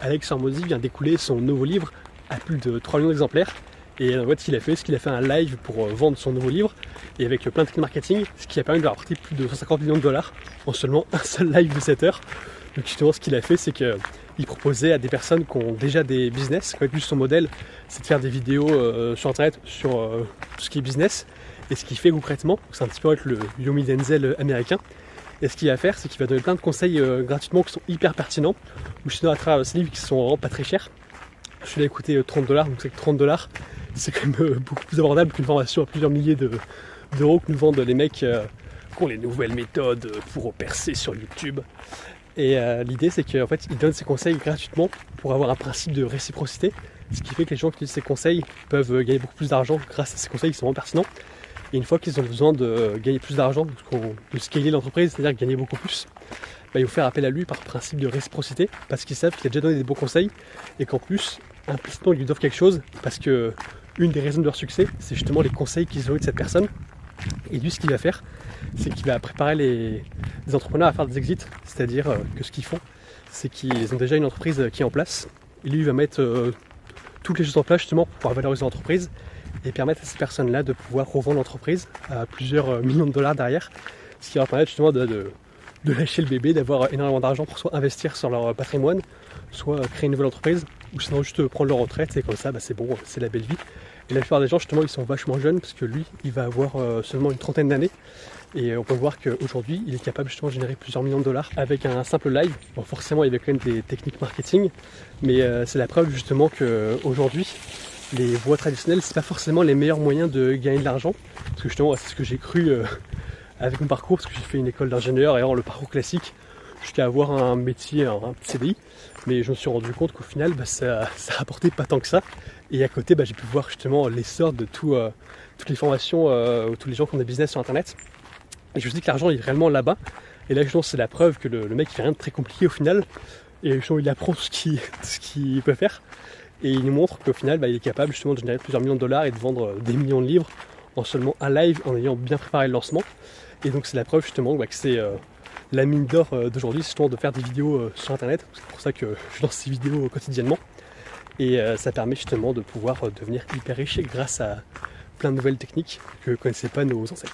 Alex Hormozy vient d'écouler son nouveau livre à plus de 3 millions d'exemplaires. Et en fait, ce qu'il a fait, c'est qu'il a fait un live pour vendre son nouveau livre, et avec plein de techniques marketing, ce qui a permis de lui rapporter plus de 150 millions de dollars en seulement un seul live de 7 heures. Donc justement, ce qu'il a fait, c'est qu'il proposait à des personnes qui ont déjà des business, en fait, lui, son modèle, c'est de faire des vidéos sur internet sur tout ce qui est business. Et ce qu'il fait concrètement, c'est un petit peu avec le Yomi Denzel américain. Et ce qu'il va faire, c'est qu'il va donner plein de conseils gratuitement qui sont hyper pertinents, ou sinon à travers ces livres qui sont vraiment pas très chers. Je l'ai coûté $30, donc c'est que $30, c'est quand même beaucoup plus abordable qu'une formation à plusieurs milliers d'euros que nous vendent les mecs qui ont les nouvelles méthodes pour percer sur YouTube. Et l'idée, c'est qu'en fait, il donne ses conseils gratuitement pour avoir un principe de réciprocité, ce qui fait que les gens qui utilisent ses conseils peuvent gagner beaucoup plus d'argent grâce à ces conseils qui sont vraiment pertinents. Et une fois qu'ils ont besoin de gagner plus d'argent, de scaler l'entreprise, c'est-à-dire gagner beaucoup plus, ils vont faire appel à lui par principe de réciprocité, parce qu'ils savent qu'il a déjà donné des bons conseils, et qu'en plus, implicitement, ils lui doivent quelque chose, parce que une des raisons de leur succès, c'est justement les conseils qu'ils ont eu de cette personne. Et lui, ce qu'il va faire, c'est qu'il va préparer les entrepreneurs à faire des exits, c'est-à-dire que ce qu'ils font, c'est qu'ils ont déjà une entreprise qui est en place, et lui, il va mettre toutes les choses en place justement pour pouvoir valoriser l'entreprise, et permettre à ces personnes-là de pouvoir revendre l'entreprise à plusieurs millions de dollars derrière, ce qui va permettre justement de lâcher le bébé, d'avoir énormément d'argent pour soit investir sur leur patrimoine, soit créer une nouvelle entreprise, ou sinon juste prendre leur retraite, et comme ça, c'est bon, c'est la belle vie. Et la plupart des gens, justement, ils sont vachement jeunes, parce que lui, il va avoir seulement une trentaine d'années, et on peut voir qu'aujourd'hui, il est capable justement de générer plusieurs millions de dollars avec un simple live. Bon, forcément, il y avait quand même des techniques marketing, mais c'est la preuve justement qu'aujourd'hui, les voies traditionnelles, c'est pas forcément les meilleurs moyens de gagner de l'argent, parce que justement, c'est ce que j'ai cru avec mon parcours, parce que j'ai fait une école d'ingénieur et alors le parcours classique jusqu'à avoir un métier, un petit CDI, mais je me suis rendu compte qu'au final, ça rapportait pas tant que ça. Et à côté, j'ai pu voir justement l'essor de toutes les formations, tous les gens qui ont des business sur internet. Et je me dis que l'argent est réellement là-bas. Et là, justement, c'est la preuve que le mec, il fait rien de très compliqué au final. Et justement, il apprend tout ce qu'il peut faire. Et il nous montre qu'au final, il est capable justement de générer plusieurs millions de dollars et de vendre des millions de livres en seulement un live, en ayant bien préparé le lancement. Et donc c'est la preuve justement que c'est la mine d'or d'aujourd'hui, c'est justement de faire des vidéos sur internet. C'est pour ça que je lance ces vidéos quotidiennement. Et ça permet justement de pouvoir devenir hyper riche grâce à plein de nouvelles techniques que ne connaissaient pas nos ancêtres.